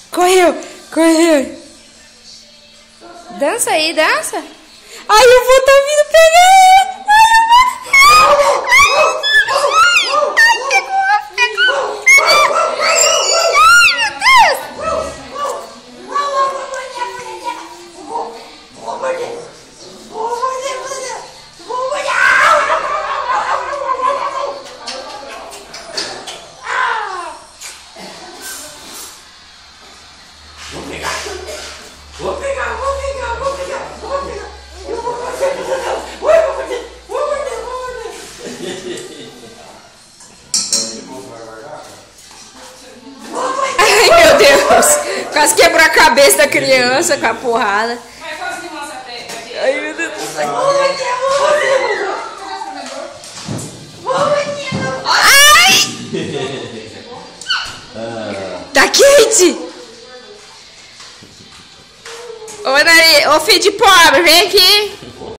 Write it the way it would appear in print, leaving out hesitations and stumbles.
Correu, correu. Dança aí, dança. Ai, eu vou tá vindo pegar ele. Ai, eu vou... Vou pegar. Eu vou fazer. Ai, meu Deus. Quase quebrou a cabeça da criança com a porrada. Ai, meu Deus do céu. Ai! Da Kate! Ô, Nari, ô filho de pobre, vem aqui.